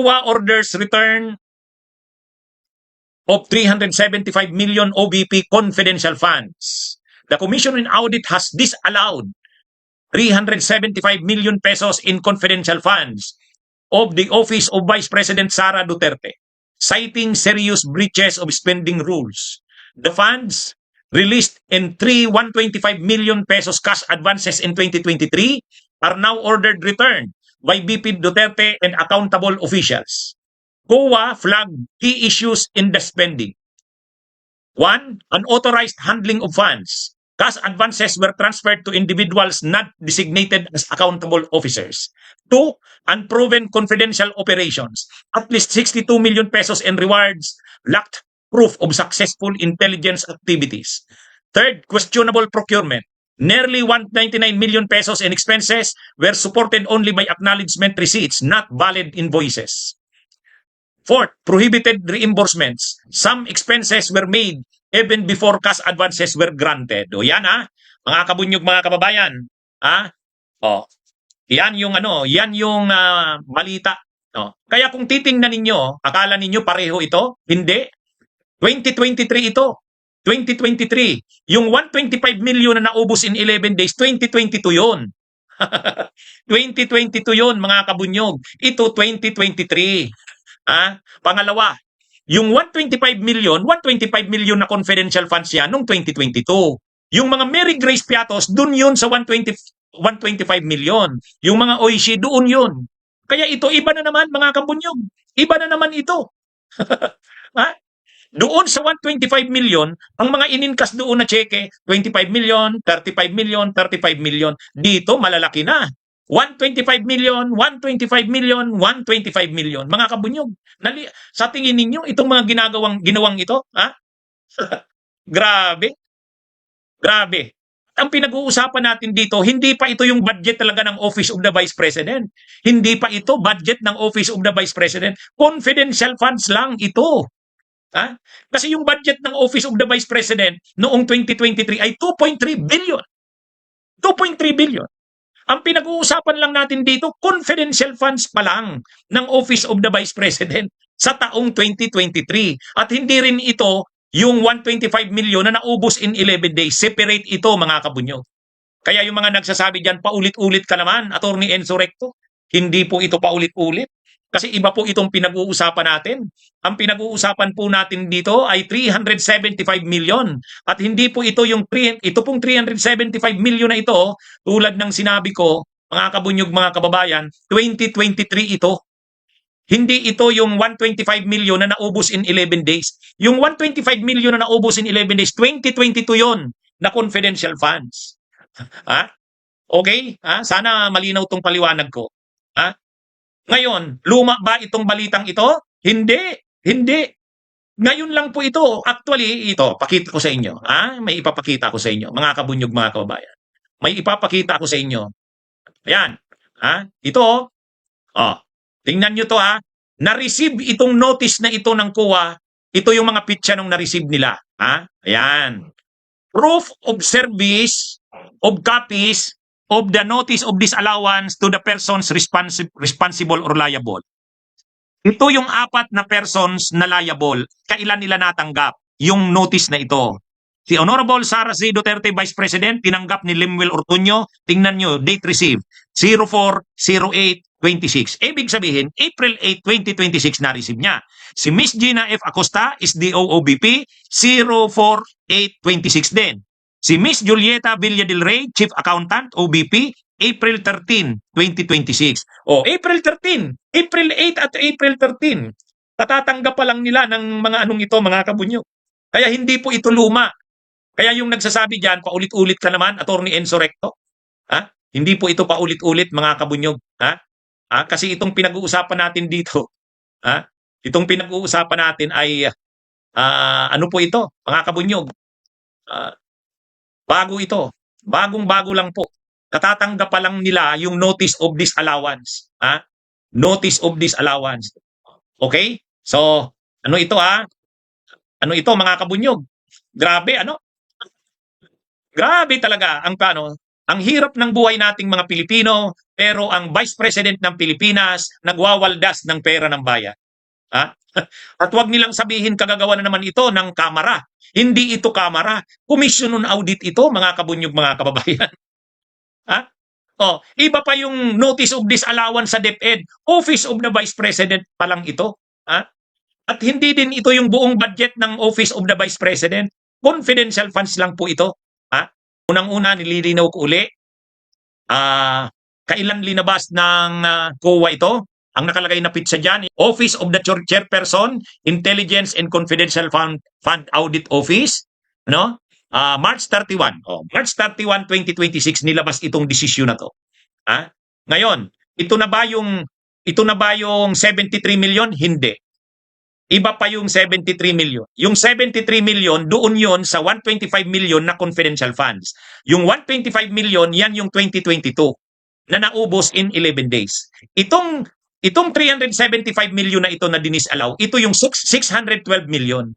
COA orders return of 375 million OBP confidential funds. The Commission on Audit has disallowed 375 million pesos in confidential funds of the Office of Vice President Sara Duterte, citing serious breaches of spending rules. The funds released in 125 million pesos cash advances in 2023 are now ordered returned by BP Duterte and accountable officials. COA flagged key issues in the spending. 1. Unauthorized handling of funds. Cash advances were transferred to individuals not designated as accountable officers. 2. Unproven confidential operations. At least 62 million pesos in rewards lacked proof of successful intelligence activities. 3rd, questionable procurement. Nearly 199 million pesos in expenses were supported only by acknowledgement receipts, not valid invoices. 4th, prohibited reimbursements. Some expenses were made even before cash advances were granted. O yan mga kabunyog, mga kababayan. Yan yung balita. Kaya kung titingnan ninyo, akala ninyo pareho ito? Hindi. 2023 ito. 2023. Yung 125 million na naubos in 11 days, 2022 yun. 2022 yun, mga kabunyog. Ito, 2023. Pangalawa, yung 125 million na confidential funds yan noong 2022. Yung mga Mary Grace Piatos, dun yun sa 125 million. Yung mga Oishi, doon yun. Kaya ito, iba na naman, mga kabunyog. Iba na naman ito. Doon sa 125 million, ang mga ininkas doon na cheque, 25 million, 35 million, 35 million. Dito, malalaki na. 125 million, 125 million, 125 million. Mga kabunyog, sa tingin ninyo, itong mga ginawang ito, Grabe. Grabe. Ang pinag-uusapan natin dito, hindi pa ito yung budget talaga ng Office of the Vice President. Hindi pa ito budget ng Office of the Vice President. Confidential funds lang ito. Kasi yung budget ng Office of the Vice President noong 2023 ay 2.3 billion. 2.3 billion. Ang pinag-uusapan lang natin dito, confidential funds pa lang ng Office of the Vice President sa taong 2023. At hindi rin ito yung 125 million na naubos in 11 days. Separate ito, mga kabunyog. Kaya yung mga nagsasabi dyan, paulit-ulit ka naman, Attorney Enzo Recto. Hindi po ito paulit-ulit. Kasi iba po itong pinag-uusapan natin. Ang pinag-uusapan po natin dito ay 375 million. At hindi po ito ito pong 375 million na ito, tulad ng sinabi ko, mga kabunyog, mga kababayan, 2023 ito. Hindi ito yung 125 million na naubos in 11 days. Yung 125 million na naubos in 11 days, 2022 yon na confidential funds. Okay? Sana malinaw tong paliwanag ko. Ngayon, luma ba itong balitang ito? Hindi. Hindi. Ngayon lang po ito. Actually, ito, pakita ko sa inyo. May ipapakita ko sa inyo. Mga kabunyog, mga kababayan. May ipapakita ko sa inyo. Ayan. Ito, tingnan nyo to, na-receive itong notice na ito ng COA. Ito yung mga pitsa nung na-receive nila. Ayan. Proof of service of copies of the notice of disallowance to the persons responsible or liable. Ito yung 4 na persons na liable. Kailan nila natanggap yung notice na ito? Si Honorable Sara C. Duterte, Vice President, tinanggap ni Lemuel Ortuño. Tingnan nyo, date received, 04-08-26. Ibig sabihin, April 8, 2026 na-receive niya. Si Miss Gina F. Acosta, SDO-OBP, 04-8-26 din. Si Miss Julieta Villa del Rey, Chief Accountant, OBP, April 13, 2026. April 13, April 8 at April 13. Katatanggap pa lang nila ng mga anong ito, mga kabunyo. Kaya hindi po ito luma. Kaya yung nagsasabi dyan, paulit-ulit ka naman, Attorney Enzo Recto. Hindi po ito paulit-ulit, mga kabunyog. Kasi itong pinag-uusapan natin dito, itong pinag-uusapan natin ay, ano po ito, mga kabunyog? Bago ito. Bagong-bago lang po. Katatanggap pa lang nila yung notice of disallowance. Notice of disallowance. Okay? So, ano ito Ano ito, mga kabunyog? Grabe, Grabe talaga ang Ang hirap ng buhay nating mga Pilipino, pero ang Vice President ng Pilipinas nagwawaldas ng pera ng bayan. Ha? At wag nilang sabihin kagagawa na naman ito ng kamara. Hindi ito kamara. Commission on Audit ito, mga kabunyog, mga kababayan. Ha? Oh, iba pa yung notice of disallowance sa DepEd. Office of the Vice President pa lang ito. Ha? At hindi din ito yung buong budget ng Office of the Vice President. Confidential funds lang po ito. Ha? Unang-una, nililinaw ko uli, kailan linabas ng COA ito? Ang nakalagay na pitsa dyan, Office of the Chairperson, Intelligence and Confidential Fund Audit Office, no? March 31. March 31, 2026 nilabas itong desisyon na to. Ha? Ngayon, ito na ba yung 73 million? Hindi. Iba pa yung 73 million. Yung 73 million, doon yon sa 125 million na confidential funds. Yung 125 million, yan yung 2022 na naubos in 11 days. Itong 375 million na ito na dinisalaw, ito yung 612 million.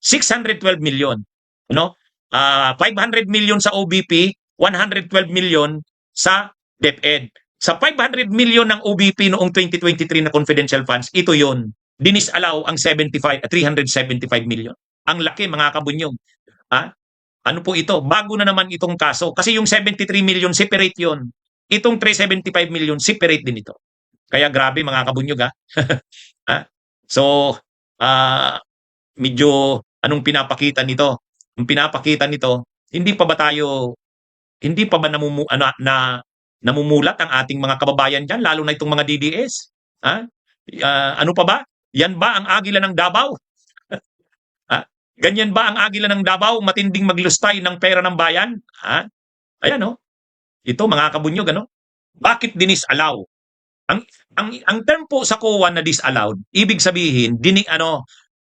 612 million. No? 500 million sa OBP, 112 million sa DepEd. Sa 500 million ng OBP noong 2023 na confidential funds, ito yon. Dinisalaw ang 375 million. Ang laki, mga kabunyog. Ha? Ano po ito? Bago na naman itong kaso. Kasi yung 73 million, separate yon. Itong 375 million, separate din ito. Kaya grabe, mga kabunyog, ha? Ha? So, medyo anong pinapakita nito? Ang pinapakita nito, hindi pa ba namumulat ang ating mga kababayan dyan, lalo na itong mga DDS? Ha? Ano pa ba? Yan ba ang Agila ng Davao? Ganyan ba ang Agila ng Davao? Matinding maglustay ng pera ng bayan? Ha? Ayan, no? Ito, mga kabunyog, ano? Bakit dinisalaw? Ang term po sa COA na disallowed, ibig sabihin,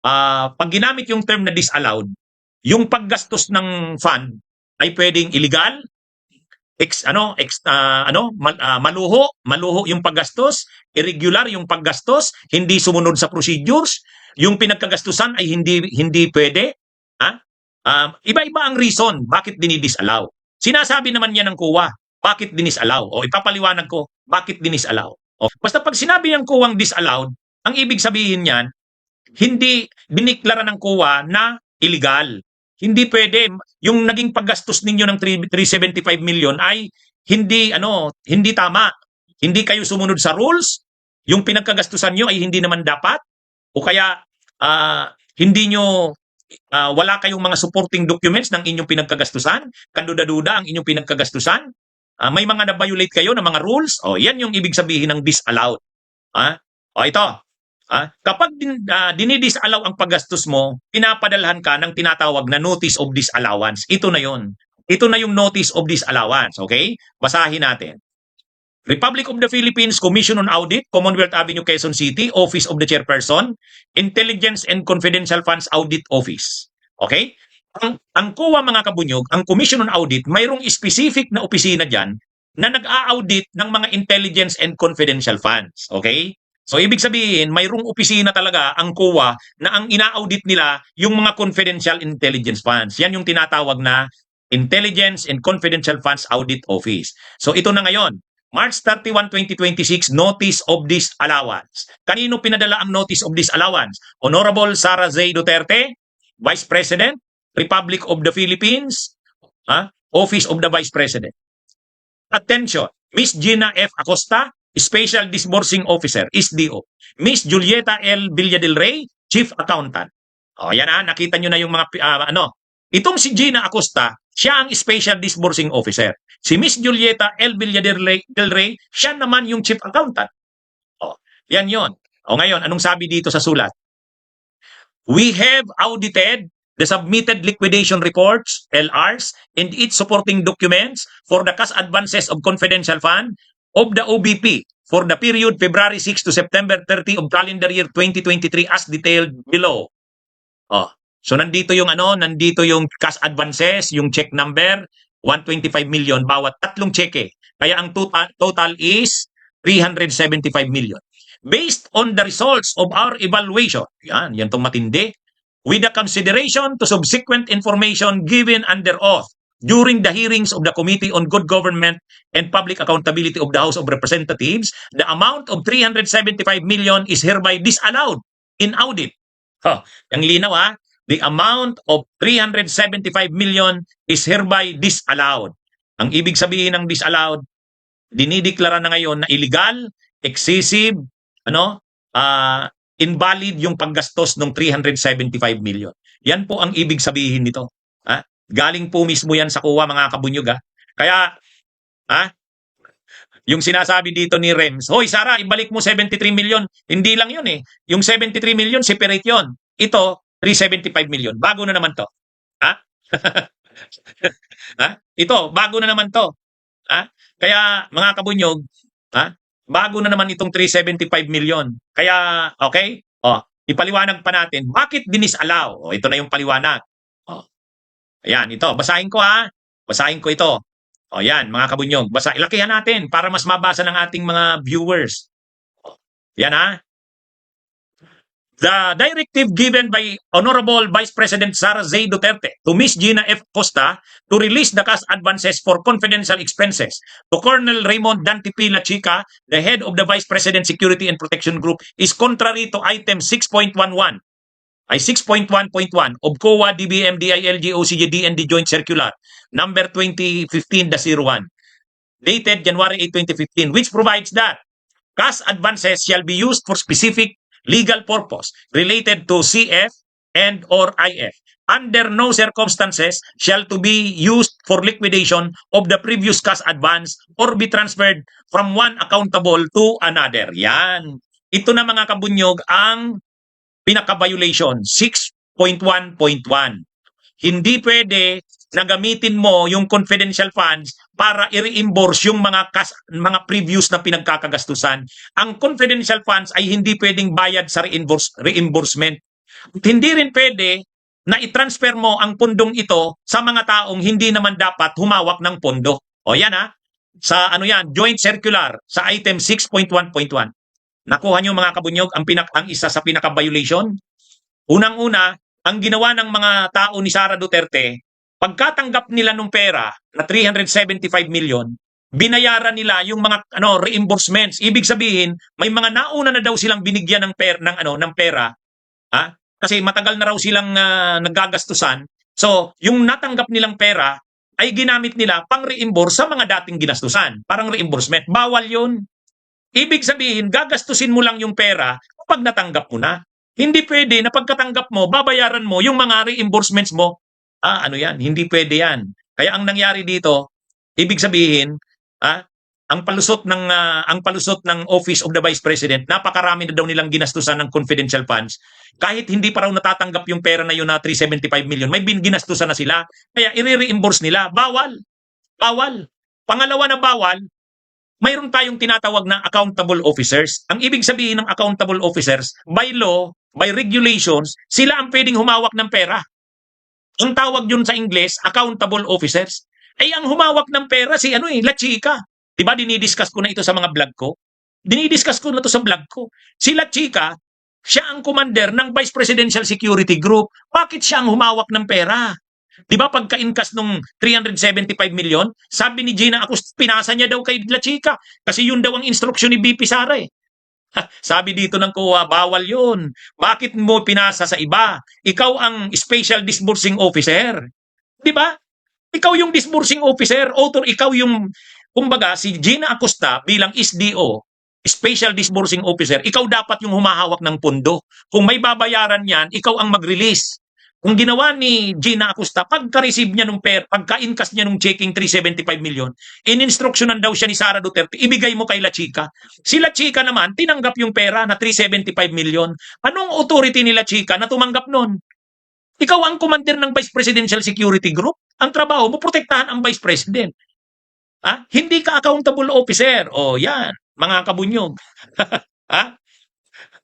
pag ginamit yung term na disallowed, yung paggastos ng fund ay pwedeng illegal, maluho yung paggastos, irregular yung paggastos, hindi sumunod sa procedures, yung pinagkagastusan ay hindi pwede. Iba-iba ang reason bakit dinidisallow. Sinasabi naman niya ng COA, bakit dinisalaw? O ipapaliwanag ko, bakit dinisalaw? Basta pag sinabi ng COA ang disallowed, ang ibig sabihin niyan, hindi diniklara ng COA na illegal. Hindi pwede. Yung naging paggastos ninyo ng 375 million ay hindi tama. Hindi kayo sumunod sa rules. Yung pinagkagastusan nyo ay hindi naman dapat. O kaya wala kayong mga supporting documents ng inyong pinagkagastusan. Kaduda-duda ang inyong pinagkagastusan. May mga na-violate kayo ng mga rules. Yan yung ibig sabihin ng disallowed. Ito. Kapag dinidisalaw ang paggastos mo, pinapadalhan ka ng tinatawag na notice of disallowance. Ito na yon. Ito na yung notice of disallowance. Okay? Basahin natin. Republic of the Philippines Commission on Audit, Commonwealth Avenue, Quezon City, Office of the Chairperson, Intelligence and Confidential Funds Audit Office. Okay? Ang COA, mga kabunyog, ang Commission on Audit, mayroong specific na opisina dyan na nag-a-audit ng mga intelligence and confidential funds. Okay? So, ibig sabihin, mayroong opisina talaga ang COA na ang ina-audit nila yung mga confidential intelligence funds. Yan yung tinatawag na Intelligence and Confidential Funds Audit Office. So, ito na ngayon. March 31, 2026, Notice of Disallowance. Kanino pinadala ang Notice of Disallowance? Honorable Sara Zay Duterte, Vice President, Republic of the Philippines, Office of the Vice President. Attention, Miss Gina F. Acosta, Special Disbursing Officer, SDO. Miss Julieta L. Villadel-Rey, Chief Accountant. Yan nakita nyo na yung mga, Itong si Gina Acosta, siya ang Special Disbursing Officer. Si Miss Julieta L. Villadel-Rey, siya naman yung Chief Accountant. Yan yon. Ngayon, anong sabi dito sa sulat? We have audited the submitted liquidation reports, LRs, and its supporting documents for the cash advances of confidential fund of the OBP for the period February 6 to September 30 of calendar year 2023 as detailed below. So nandito yung cash advances, yung check number, 125 million bawat tatlong cheque. Kaya ang total is 375 million. Based on the results of our evaluation, yan tong matindi, with the consideration to subsequent information given under oath during the hearings of the Committee on Good Government and Public Accountability of the House of Representatives, the amount of 375 million is hereby disallowed in audit. Oh, ang linaw ha. The amount of 375 million is hereby disallowed. Ang ibig sabihin ng disallowed, dinideklara na ngayon na illegal, excessive, invalid yung paggastos ng 375 million. Yan po ang ibig sabihin nito. Ha? Galing po mismo yan sa kuwa, mga kabunyog. Ha? Kaya, yung sinasabi dito ni Rems, hoy Sara, ibalik mo 73 million. Hindi lang yun eh. Yung 73 million, separate yun. Ito, 375 million. Bago na naman to. Ha? Ha? Ito, bago na naman to. Ha? Kaya, mga kabunyog, bago na naman itong 375 million. Kaya, okay? Ipaliwanag pa natin, bakit dinisallow? Ito na yung paliwanag. Ayan, ito. Basahin ko ha. Basahin ko ito. Yan, mga kabunyog. Ilakihan natin para mas mabasa ng ating mga viewers. Yan ha. The directive given by Honorable Vice President Sara Z. Duterte to Ms. Gina F. Costa to release the cash advances for confidential expenses to Colonel Raymond Dante P. Lachica, the head of the Vice President Security and Protection Group, is contrary to item 6.11 ay 6.1.1 of COA DBM DILG OCG DND Joint Circular number 2015-01 dated January 8, 2015, which provides that cash advances shall be used for specific legal purpose related to CF and or IF. Under no circumstances shall to be used for liquidation of the previous cash advance or be transferred from one accountable to another. Yan. Ito na mga kabunyog ang pinaka-violation 6.1.1. Hindi pwede na gamitin mo yung confidential funds para i-reimburse yung mga previous na pinagkakagastusan. Ang confidential funds ay hindi pwedeng bayad sa reimbursement. Hindi rin pwede na i-transfer mo ang pundong ito sa mga taong hindi naman dapat humawak ng pondo. O yan ha, sa joint circular, sa item 6.1.1. Nakuha nyo mga kabunyog ang isa sa pinaka-violation? Unang-una, ang ginawa ng mga tao ni Sara Duterte, pagkatanggap nila ng pera na 375 million, binayaran nila yung mga reimbursements. Ibig sabihin, may mga nauna na daw silang binigyan ng pera, kasi matagal na raw silang naggagastusan. So, yung natanggap nilang pera ay ginamit nila pang reimburse sa mga dating ginastusan, parang reimbursement. Bawal 'yun. Ibig sabihin, gagastusin mo lang yung pera kapag natanggap mo na. Hindi pwede na pagkatanggap mo, babayaran mo yung mga reimbursements mo. Yan? Hindi pwede yan. Kaya ang nangyari dito, ibig sabihin, ang palusot ng Office of the Vice President, napakarami na daw nilang ginastusan ng confidential funds. Kahit hindi pa raw natatanggap yung pera na yun na 375 million, may ginastusan na sila. Kaya i-reimburse nila. Bawal. Bawal. Pangalawa na bawal, mayroon tayong tinatawag na accountable officers. Ang ibig sabihin ng accountable officers, by law, by regulations, sila ang pwedeng humawak ng pera. Ang tawag yun sa Ingles, accountable officers. Ay ang humawak ng pera si Lachica. Diba dinidiscuss ko na ito sa mga vlog ko? Dinidiscuss ko na ito sa vlog ko. Si Lachica, siya ang commander ng Vice Presidential Security Group. Bakit siya ang humawak ng pera? Diba pagka-incas nung 375 million, sabi ni Gina Acosta, pinasa niya daw kay Lachica kasi yun daw ang instruksyon ni BP Sara eh. Sabi dito ng COA, bawal yun. Bakit mo pinasa sa iba? Ikaw ang Special Disbursing Officer. Diba? Ikaw yung Disbursing Officer, ikaw yung, kumbaga, si Gina Acosta bilang SDO, Special Disbursing Officer, ikaw dapat yung humahawak ng pondo. Kung may babayaran yan, ikaw ang mag-release. Kung ginawa ni Gina Acosta, pagka-receive niya ng pera, pagka-incas niya ng checking 375 million, in-instructionan daw siya ni Sara Duterte, ibigay mo kay Lachica. Si Lachica naman, tinanggap yung pera na 375 million. Anong authority ni Lachica na tumanggap nun? Ikaw ang commander ng Vice Presidential Security Group. Ang trabaho mo, protektahan ang Vice President. Hindi ka accountable officer. Yan, mga kabunyog.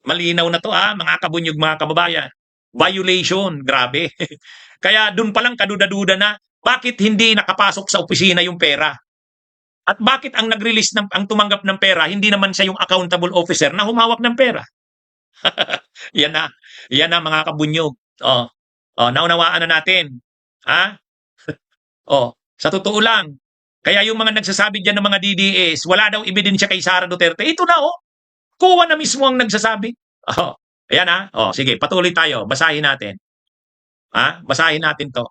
Malinaw na to, mga kabunyog, mga kababayan. Violation, grabe. Kaya dun palang kaduda-duda na, bakit hindi nakapasok sa opisina yung pera? At bakit ang nag-release ang tumanggap ng pera, hindi naman siya yung accountable officer na humawak ng pera? Yan na mga kabunyog. Naunawaan na natin. Sa totoo lang. Kaya yung mga nagsasabi dyan ng mga DDS, wala daw ebidensya kay Sara Duterte. Ito na oh. Kuha na mismo ang nagsasabi. Oh, ayan ha. Oh, sige, patuloy tayo. Basahin natin. Ha? Basahin natin to,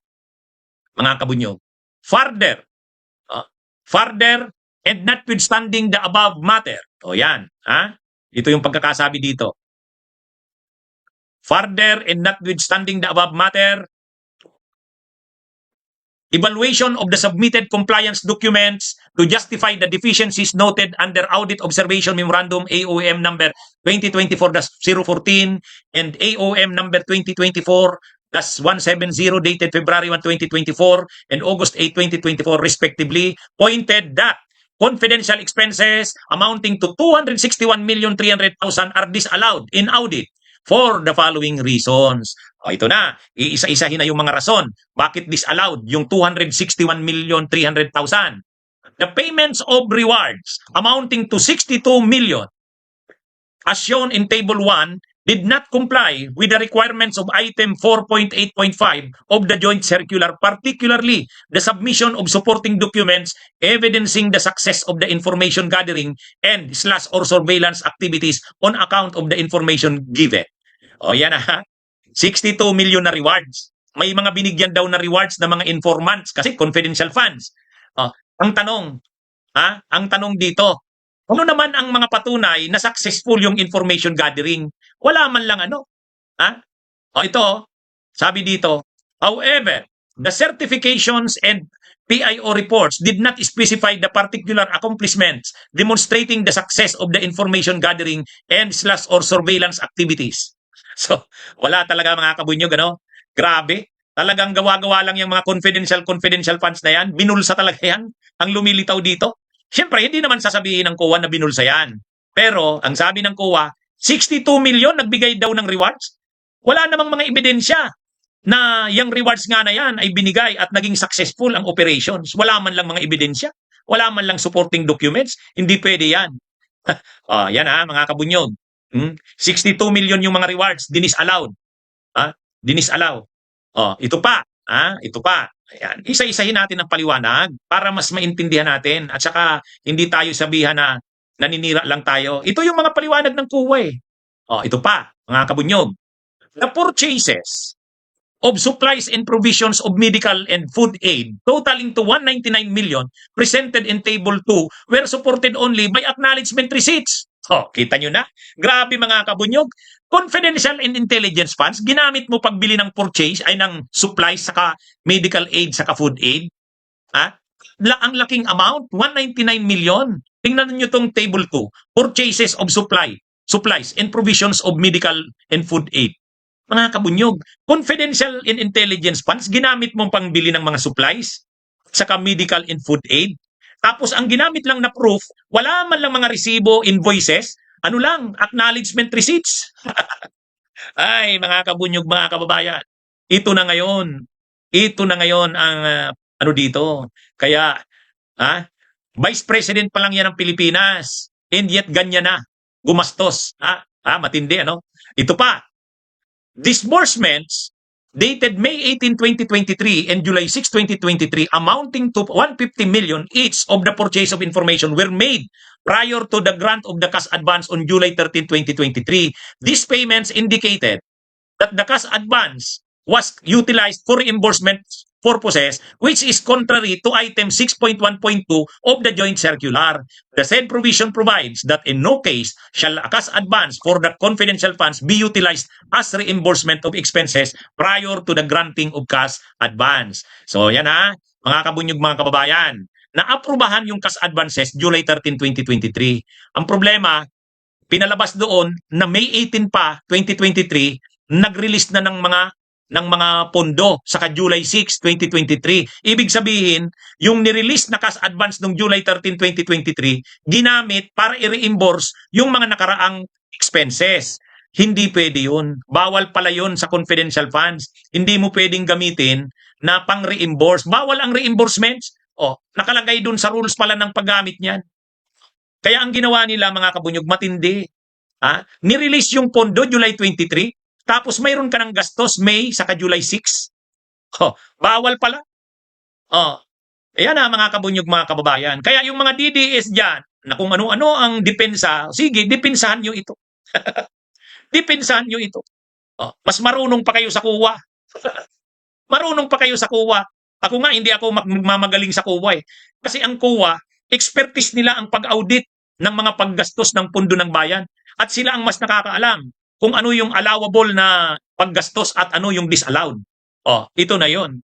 mga kabunyog. Further, oh, further and notwithstanding the above matter. O yan. Ha? Ito yung pagkakasabi dito. Further and notwithstanding the above matter, evaluation of the submitted compliance documents to justify the deficiencies noted under Audit Observation Memorandum AOM number 2024-014 and AOM number 2024-170 dated February 1, 2024 and August 8, 2024 respectively pointed that confidential expenses amounting to 261,300,000 are disallowed in audit for the following reasons. O ito na, iisa-isahin na yung mga rason. Bakit disallowed yung 261,300,000? The payments of rewards amounting to 62 million as shown in Table 1 did not comply with the requirements of item 4.8.5 of the joint circular, particularly the submission of supporting documents evidencing the success of the information gathering and / or surveillance activities on account of the information given. O yan ha, 62 million na rewards. May mga binigyan daw na rewards na mga informants kasi confidential funds. Ang tanong, ang tanong dito, ano naman ang mga patunay na successful yung information gathering? Wala man lang ano. Ito, sabi dito, however, the certifications and PIO reports did not specify the particular accomplishments demonstrating the success of the information gathering and / or surveillance activities. So, wala talaga mga kabunyog, ano? Grabe. Talagang gawa-gawa lang yung mga confidential funds na yan. Binulsa talaga yan. Ang lumilitaw dito. Siyempre, hindi naman sasabihin ng COA na binulsa yan. Pero, ang sabi ng COA, 62 million nagbigay daw ng rewards. Wala namang mga ebidensya na yung rewards nga na yan ay binigay at naging successful ang operations. Wala man lang mga ebidensya. Wala man lang supporting documents. Hindi pwede yan. Yan mga kabunyog. 62 million yung mga rewards, dinisallowed. Dinisallowed. Ito pa. Ito pa. Ayan. Isa-isahin natin ang paliwanag para mas maintindihan natin at saka hindi tayo sabihan na naninira lang tayo. Ito yung mga paliwanag ng COA eh. Ito pa, mga kabunyog. The purchases of supplies and provisions of medical and food aid totaling to 199 million presented in Table 2 were supported only by acknowledgement receipts. Kita nyo na? Grabe mga kabunyog. Confidential and intelligence funds, ginamit mo pagbili ng purchase ay ng supplies saka medical aid saka food aid. Ang laking amount, 199 million. Tingnan niyo tong Table 2, purchases of supplies and provisions of medical and food aid. Mga kabunyog, confidential and intelligence funds, ginamit mong pangbili ng mga supplies, saka medical and food aid. Tapos ang ginamit lang na proof, wala man lang mga resibo, invoices, ano lang, acknowledgement receipts. Ay, mga kabunyog, mga kababayan, ito na ngayon. Ito na ngayon ang ano dito. Kaya, Vice President pa lang yan ng Pilipinas. And yet, ganyan na. Gumastos. Matindi, ano? Ito pa. Disbursements dated May 18, 2023 and July 6, 2023 amounting to 150 million each of the purchase of information were made prior to the grant of the cash advance on July 13, 2023. These payments indicated that the cash advance was utilized for reimbursement purposes, which is contrary to item 6.1.2 of the joint circular. The said provision provides that in no case shall a cash advance for the confidential funds be utilized as reimbursement of expenses prior to the granting of cash advance. So yan mga kabunyog, mga kababayan, naaprubahan yung cash advances July 13, 2023. Ang problema, pinalabas doon na May 18 pa, 2023, nag-release na ng mga pondo sa July 6, 2023. Ibig sabihin, yung nirelease na cash advance noong July 13, 2023, ginamit para i-reimburse yung mga nakaraang expenses. Hindi pwede yun. Bawal pala yun sa confidential funds. Hindi mo pwedeng gamitin na pang-reimburse. Bawal ang reimbursements. Nakalagay dun sa rules pala ng paggamit niyan. Kaya ang ginawa nila, mga kabunyog, matindi. Nirelease yung pondo July 23, tapos mayroon ka ng gastos May saka July 6. Bawal pala. Ayan na mga kabunyog, mga kababayan. Kaya yung mga DDS dyan, na kung ano-ano ang depensa, sige, depensahan nyo ito. Depensahan nyo ito. Oh, mas marunong pa kayo sa kuwa. Marunong pa kayo sa kuwa. Ako nga, hindi ako magmamagaling sa kuwa eh. Kasi ang kuwa, expertise nila ang pag-audit ng mga paggastos ng pundo ng bayan. At sila ang mas nakakaalam kung ano yung allowable na paggastos at ano yung disallowed. Oh, ito na yon.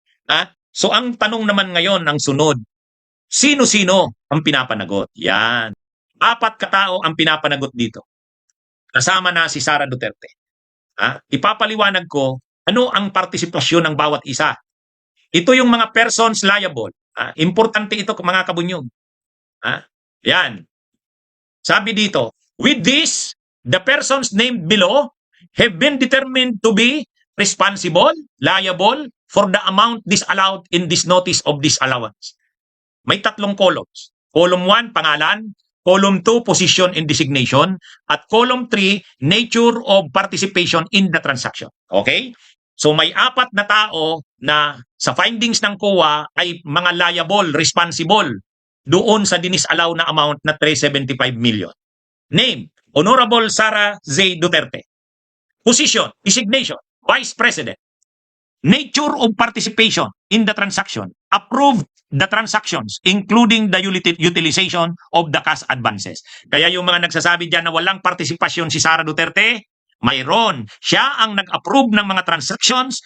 So ang tanong naman ngayon, ang sunod, sino-sino ang pinapanagot? Yan. 4 katao ang pinapanagot dito. Kasama na si Sara Duterte. Ipapaliwanag ko ano ang partisipasyon ng bawat isa. Ito yung mga persons liable. Importante ito mga kabunyog. Yan. Sabi dito, with this, the persons named below have been determined to be responsible, liable for the amount disallowed in this notice of disallowance. May 3 columns. Column 1, pangalan. Column 2, position and designation. At column 3, nature of participation in the transaction. Okay? So may 4 na tao na sa findings ng COA ay mga liable, responsible doon sa dinisallow na amount na 375 million. Name, Honorable Sara Z. Duterte. Position, designation, Vice President. Nature of participation in the transaction. Approved the transactions, including the utilization of the cash advances. Kaya yung mga nagsasabi dyan na walang partisipasyon si Sara Duterte, mayroon. Siya ang nag-approve ng mga transactions,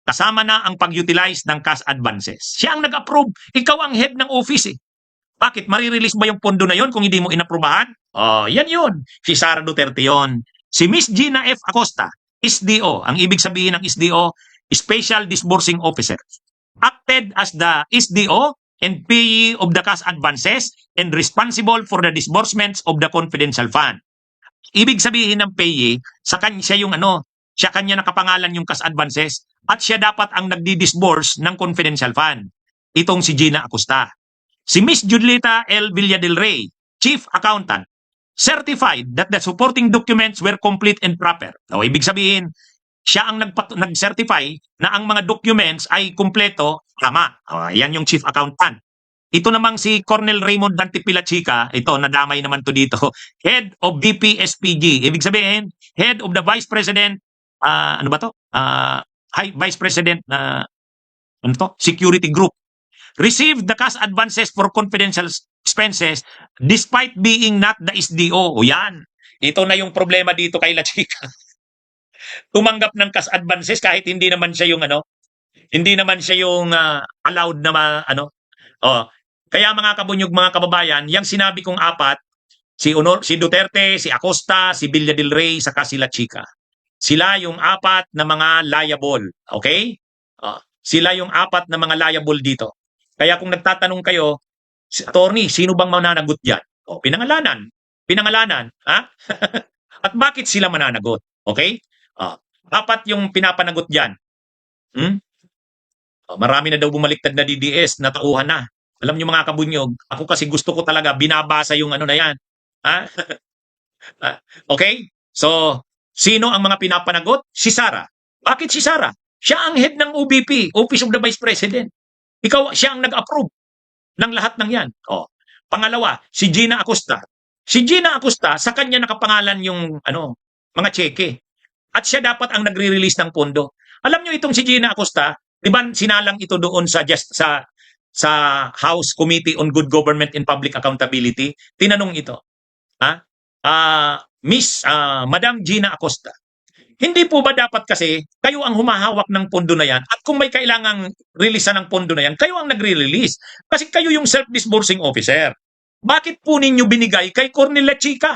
kasama na ang pag-utilize ng cash advances. Siya ang nag-approve. Ikaw ang head ng office eh. Bakit? Marirelease ba yung pondo na yon kung hindi mo inaprubahan? Yan yun. Si Sara Duterte yon. Si Miss Gina F. Acosta, SDO. Ang ibig sabihin ng SDO, Special Disbursing Officer. Acted as the SDO and payee of the cash advances and responsible for the disbursements of the confidential fund. Ibig sabihin ng payee, sa kanya siya yung siya kanya nakapangalan yung cash advances at siya dapat ang nagdi-disburse ng confidential fund. Itong si Gina Acosta. Si Miss Julieta L. Villa del Rey, Chief Accountant, certified that the supporting documents were complete and proper. Ibig sabihin, siya ang nag-certify na ang mga documents ay kumpleto, tama. Yan yung Chief Accountant. Ito namang si Colonel Raymond Dante Pilachica, ito, nadamay naman to dito, Head of BPSPG. Ibig sabihin, Head of the Vice President, Vice President, Security Group. Received the cash advances for confidential expenses despite being not the SDO. Yan. Ito na yung problema dito kay La Chica. Tumanggap ng cash advances kahit hindi naman siya yung hindi naman siya yung allowed na Kaya mga kabunyog, mga kababayan, yung sinabi kong 4, si Duterte, si Acosta, si Villa del Rey, saka si La Chica. Sila yung 4 na mga liable. Okay? Sila yung 4 na mga liable dito. Kaya kung nagtatanong kayo, attorney, sino bang mananagot dyan? Pinangalanan. Pinangalanan. At bakit sila mananagot? Okay? 4 yung pinapanagot dyan. Marami na daw bumaliktad na DDS, natauhan na. Alam niyo mga kabunyog, ako kasi gusto ko talaga binabasa yung na yan. Okay? So, sino ang mga pinapanagot? Si Sara. Bakit si Sara? Siya ang head ng OBP, Office of the Vice President. Siya ang nag-approve ng lahat ng yan. Pangalawa, si Gina Acosta. Si Gina Acosta, sa kanya nakapangalan yung mga cheque. At siya dapat ang nagre-release ng pondo. Alam nyo itong si Gina Acosta, di ba sinalang ito doon sa House Committee on Good Government and Public Accountability? Tinanong ito. Madam Gina Acosta, hindi po ba dapat kasi kayo ang humahawak ng pondo na yan at kung may kailangang releasean ng pondo na yan, kayo ang nagre-release. Kasi kayo yung self-disbursing officer. Bakit po ninyo binigay kay Colonel La Chica?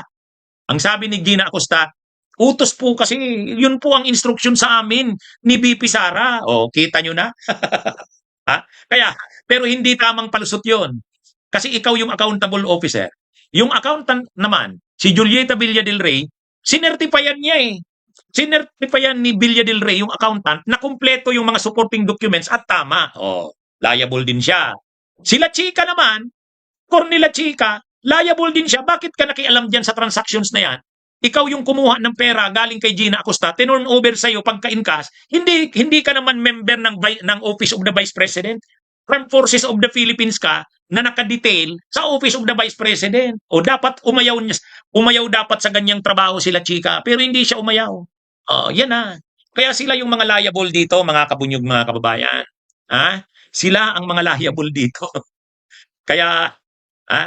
Ang sabi ni Gina Acosta, utos po kasi yun po ang instruction sa amin ni BP Sara. Kita nyo na? Pero hindi tamang palusot yun. Kasi ikaw yung accountable officer. Yung accountant naman, si Julieta Villa del Rey, sinertipayan niya eh. Sinertipayan ni Villa del Rey, yung accountant, na kumpleto yung mga supporting documents at tama. Liable din siya. Si La Chica naman, Colonel La Chica, liable din siya. Bakit ka nakialam dyan sa transactions na yan? Ikaw yung kumuha ng pera galing kay Gina Acosta, tinurn over sa'yo pagka-in cash, hindi ka naman member ng Office of the Vice President. Armed Forces of the Philippines ka na nakadetail sa Office of the Vice President. O dapat umayaw dapat sa ganyang trabaho sila, chika. Pero hindi siya umayaw. Yan na. Kaya sila yung mga liable dito, mga kabunyog, mga kababayan. Ha? Sila ang mga liable dito. Kaya, ha?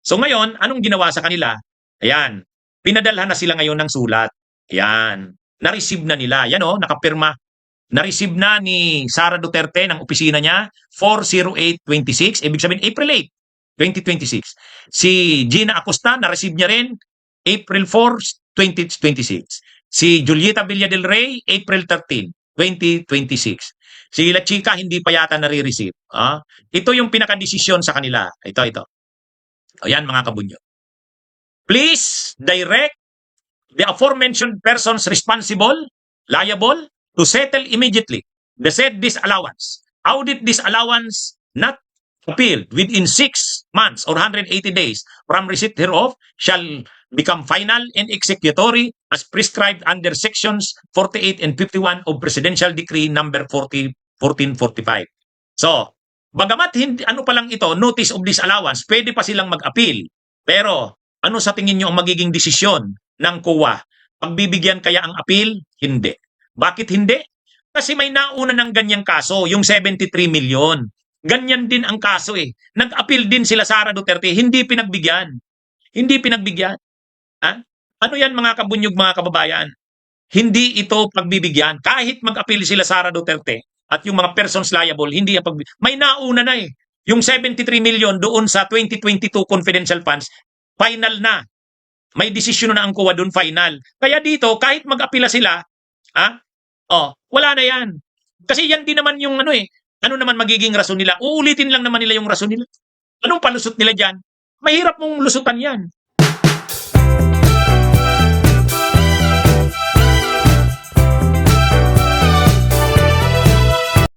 So ngayon, anong ginawa sa kanila? Ayan. Pinadalhan na sila ngayon ng sulat. Ayan. Na-receive na nila. Yan o, nakapirma. Na-receive na ni Sara Duterte ng opisina niya 40826, ibig sabihin April 8, 2026. Si Gina Acosta na-receive niya rin April 4, 2026. Si Julieta Villa del Rey April 13, 2026. Si La Chica hindi pa yata nare-receive. Ito yung pinaka-desisyon sa kanila. Ito. Ayan mga kabunyo. Please direct the aforementioned persons responsible, liable, to settle immediately the said disallowance. Audit disallowance not appealed within 6 months or 180 days from receipt hereof shall become final and executory as prescribed under sections 48 and 51 of Presidential Decree number 1445. So, bagamat hindi, ano pa lang ito, notice of disallowance, pwede pa silang mag-appeal. Pero, ano sa tingin nyo ang magiging desisyon ng COA? Pagbibigyan kaya ang appeal? Hindi. Bakit hindi? Kasi may nauna ng ganyang kaso, yung 73 million. Ganyan din ang kaso eh. Nag-appeal din sila Sara Duterte, hindi pinagbigyan. Hindi pinagbigyan. Ano yan mga kabunyog, mga kababayan? Hindi ito pagbibigyan. Kahit mag-appeal sila Sara Duterte at yung mga persons liable, hindi yan pagbibigyan. May nauna na eh. Yung 73 million doon sa 2022 confidential funds, final na. May desisyon na ang COA doon, final. Kaya dito, kahit mag-apila sila, wala na yan. Kasi yan din naman yung ano naman magiging rason nila. Uulitin lang naman nila yung rason nila. Anong palusot nila dyan? Mahirap mong lusutan yan.